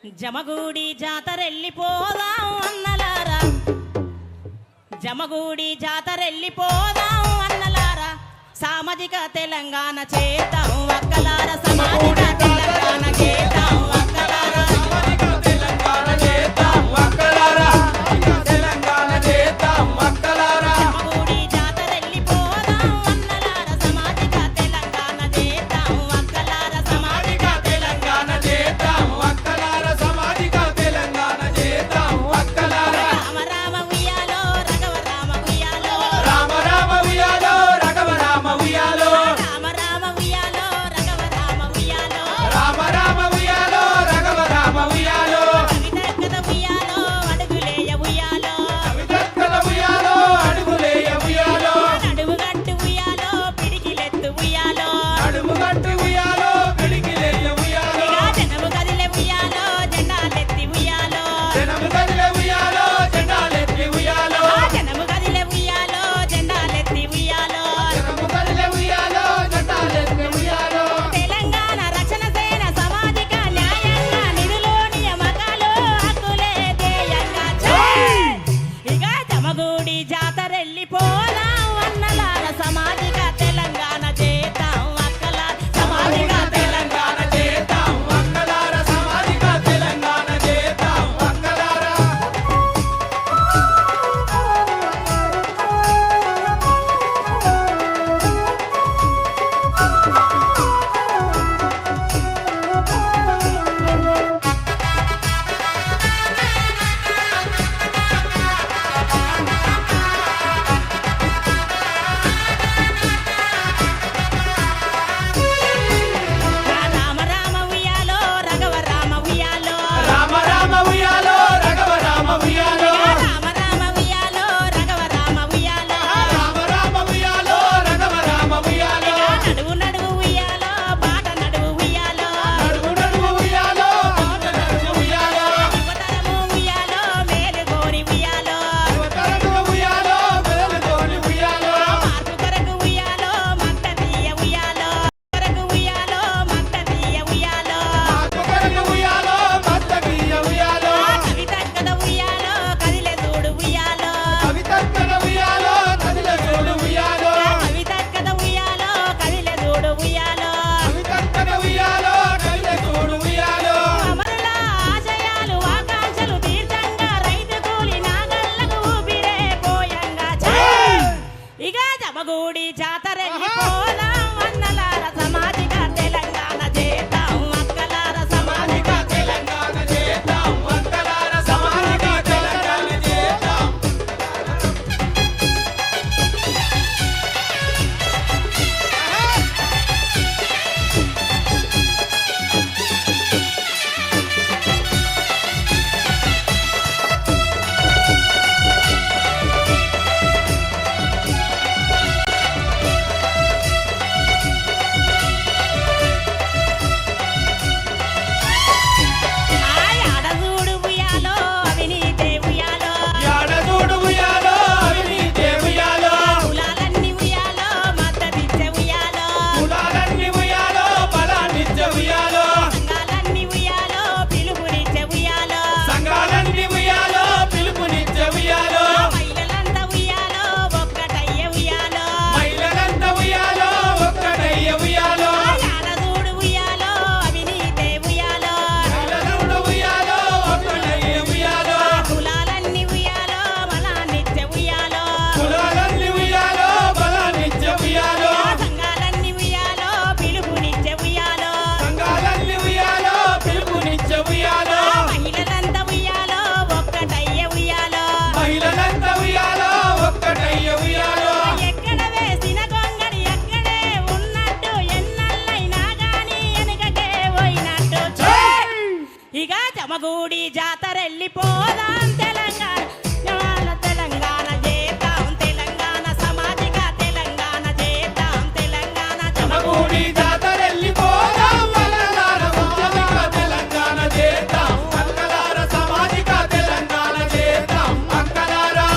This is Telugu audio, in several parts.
జమగూడి జాతరెళ్ళిపోదాం అన్నలారా, జమగూడి జాతరెళ్ళిపోదాం అన్నలారా, సామాజిక తెలంగాణ చేద్దాం అక్కలార, సామాజిక తెలంగాణ చేద్దాం అక్కలారా, సామాజిక తెలంగాణ చేద్దాం అక్కలారా, తెలంగాణ చేద్దాం అక్కలారా. జమగూడి జాతరెళ్ళిపోదాం అన్నలారా, సామాజిక తెలంగాణ చేద్దాం అక్కలార, సామాజిక తెలంగాణ చేద్దాం అక్కలారా, సామాజిక తెలంగాణ చేద్దాం అక్కలారా. రామ రామ ఉయ్యాలో రఘవ రామ ఉయ్యాలో, రామ రామ ఉయ్యాలో రఘవ రామ ఉయ్యాలో, రామ రామ ఉయ్యాలో రఘవ రామ ఉయ్యాలో, రామ రామ ఉయ్యాలో రఘవ రామ ఉయ్యాలో, కవితక్కద ఉయ్యాలో అడుగులేయ ఉయ్యాలో, కవితక్కల ఉయ్యాలో అడుగులేయ ఉయ్యాలో, నడుము గట్టు ఉయ్యాలో పిడికిలెత్తు ఉయ్యాలో, నడుము గట్టు ఉయ్యాలో పిడికిలేయ ఉయ్యాలో, ఇక జనము కదిలే ఉయ్యాలో జెండాలెత్తి ఉయ్యాలో, జనము కదిలే ఉయ్యాలో జెండాలెత్తి ఉయ్యాలో, జనము కదిలే ఉయ్యాలో జెండాలెత్తి ఉయ్యాలో, జనము కదిలే ఉయ్యాలో జెండాలెత్తి ఉయ్యాలో. తెలంగాణ రక్షణ సేన సామాజిక న్యాయంగా నిధులు నియామకాలు హక్కులే ధ్యేయంగా ఇక జమగూడి జాతరెళ్ళిపోదాం అన్నలార, సామాజిక తెలంగాణ చేద్దాం అక్కలార, సామాజిక తెలంగాణ చేద్దాం అక్కలారా, సామాజిక తెలంగాణ చేద్దాం అక్కలారా. రామ రామ ఉయ్యాలో రఘవ రామ ఉయ్యాలో, రామ రామ ఉయ్యాలో రఘవ రామ ఉయ్యాలో, రామ రామ ఉయ్యాలో రఘవ రామ ఉయ్యాలో, రామ రామ ఉయ్యాలో రఘవ రామ ఉయ్యాలో, నడువు నడువు ఉయ్యాలో బాట నడువు ఉయ్యాలో, నడుము నడుము ఉయ్యాలో పాట నడుము ఉయ్యాలో, యువతరము ఉయ్యాలో మేలుకోని ఉయ్యాలో, యువతరము ఉయ్యాలో మేలుకోని ఉయ్యాలో, మార్పు కొరకు ఉయ్యాలో మంట తీయ ఉయ్యాలో, కొరకు ఉయ్యాలో మంట తీయ ఉయ్యాలో, ఆకుకరణ ఉయ్యాలో మత్తగియ ఉయ్యాలో, కవితక్కద ఉయ్యాలో కదిలే చూడు ఉయ్యాలో, కవితక్కన ఉయ్యాలో కదిలే చూడు ఉయ్యాలో, కవితక్కద ఉయ్యాలో కదిలే చూడు ఉయ్యాలో, కవితక్కన ఉయ్యాలో కదిలే చూడు ఉయ్యాలో. అమరుల ఆశయాలు ఆకాంక్షలు తీర్థంగా రైతు కూలి నాగళ్ళకు ఊపిరే పోయంగా ఇక జమగూడి జాతరెళ్ళిపోదాం అన్నలార, సామాజిక తెలంగాణ చేద్దాం అక్కలార, సామాజిక సామాజిక తెలంగాణ చేద్దాం అక్కలారా, సామాజిక తెలంగాణ చేద్దాం. ఆడదూడు ఉయ్యాలో అవినీతే ఉయ్యాలో, యాడదూడు ఉయ్యాలో అవినీతి ఉయ్యాలో, కులాలన్నీ ఉయ్యాలో మద్దతిచ్చే ఉయ్యాలో, కులాలన్నీ ఉయ్యాలో బలాన్నిచ్చే ఉయ్యాలో, సంఘాలన్నీ ఉయ్యాలో పిలుపునిచ్చే ఉయ్యాలో, సంఘాలన్నీ ఉయ్యాలో పిలుపునిచ్చే ఉయ్యాలో, మహిళలంతా ఉయ్యాలో ఒక్కటయ్యే ఉయ్యాలో, మహిళలంతా ఉయ్యాలో ఒక్కటయ్య ఉయ్యాలో, ఆడదూడు ఉయ్యాలో అవినీతే ఉయ్యాలో, యాడదూడు ఉయ్యాలో ఒక్కటయ్య ఉయ్యాలో, కులాలన్నీ ఉయ్యాలో బలాన్నిచ్చే ఉయ్యాలో, కులాలన్నీ ఉయ్యాలో బలాన్నిచ్చే ఉయ్యాలో, సంఘాలన్నీ ఉయ్యాలో పిలుపునిచ్చే ఉయ్యాలో, సంఘాలన్నీ ఉయ్యాలో పిలుపునిచ్చే ఉయ్యాలో, మహిళలంతా ఉయ్యాలో ఒక్కటయ్యే ఉయ్యాలో, మహిళలంతా ఉయ్యాలో ఒక్కటయ్య ఉయ్యాలో. ఎక్కడ వేసిన గొంగడి ఎక్కడే ఉన్నట్టు ఎన్నల్లైనా గాని వెనుకకే పోయినట్టు ఇక జమగూడి జాతరెళ్ళిపోదాం తెలంగాణ తెలంగాణ చేద్దాం తెలంగాణ, సామాజిక తెలంగాణ చేద్దాం తెలంగాణ, జమగూడి జాతరెళ్ళిపోదాం అక్కలారా, సామాజిక తెలంగాణ చేద్దాం అక్కలారా, సామాజిక తెలంగాణ చేద్దాం అక్కలారా.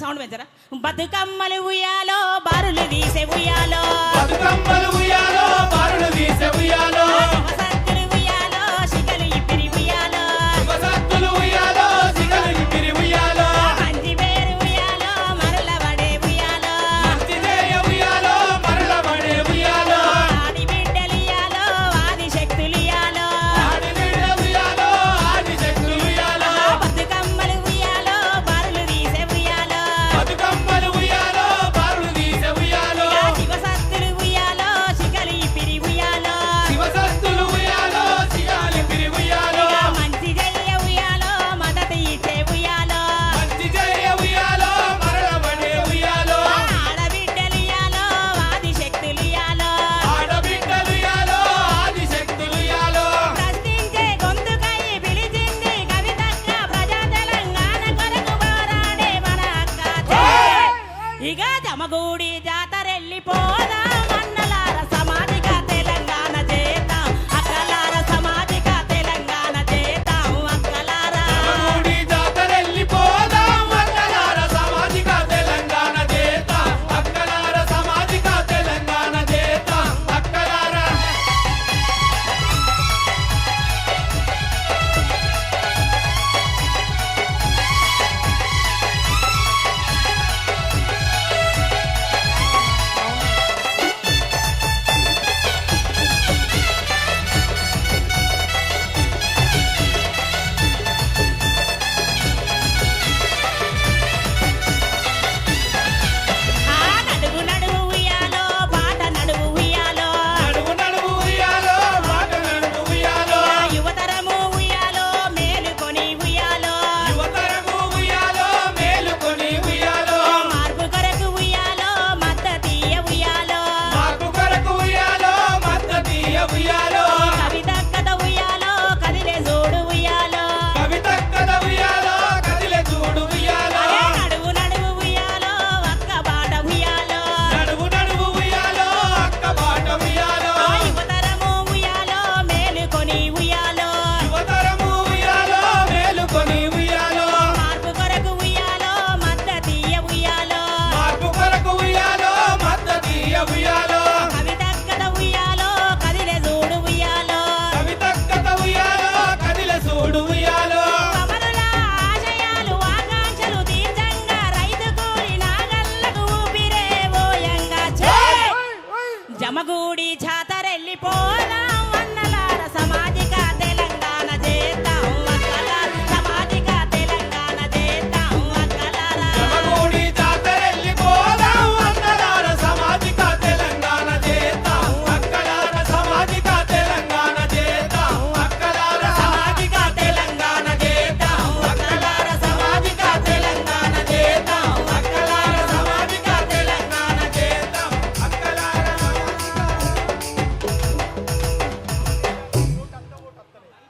సౌండ్ పెంచరా బతుకమ్మలు ఉయ్యాలో బారులు తీసే ఉయ్యాలో బతుకమ్మలు ఉయ్యాలో బారులు తీసే ఉయ్యాలో శివసత్తులు ఉయ్యాలో శిఖలు ఇప్పిరి ఉయ్యాలో శివసత్తులు ఉయ్యాలో సిగలు ఇప్పిరి ఉయ్యాలో మంచి పేరు ఉయ్యాలో మరల పడే ఉయ్యాలో మంచి చేయ ఉయ్యాలో మరల పడే ఉయ్యాలో ఆడి బిడ్డలు ఇయ్యాలో ఆది శక్తులు ఇయ్యాలో ఆడి బిడ్డ ఉయ్యాలో ఆది శక్తులు ఉయ్యాలో బతుకమ్మలు ఉయ్యాలో బారులు తీసే ఉయ్యాలో బతుకమ్మలు ఉయ్యాలో బారులు తీసే ఉయ్యాలో శివసత్తులు ఉయ్యాలో శిఖలు ఇప్పిరి ఉయ్యాలో శివసత్తులు ఉయ్యాలో సిగాలి పిరి ఉయ్యాలో మంచి జయ ఉయ్యాలో మదత ఇచ్చే ఉయ్యాలో మంచి చేయ ఉయ్యాలో మరల పడే ఉయ్యాలో ఆడబిడ్డలు ఇయ్యాలో ఆది శక్తులు ఇయ్యాలో ఆడబిడ్డలు ఉయ్యాలో ఆది శక్తులు ఉయ్యాలో ప్రశ్నించే గొంతుకై పిలిచింది కవితక్క ప్రజా తెలంగాణ కొరకు పోరాడే మన అక్క ఇక జమగూడి జాతరెళ్ళిపోదా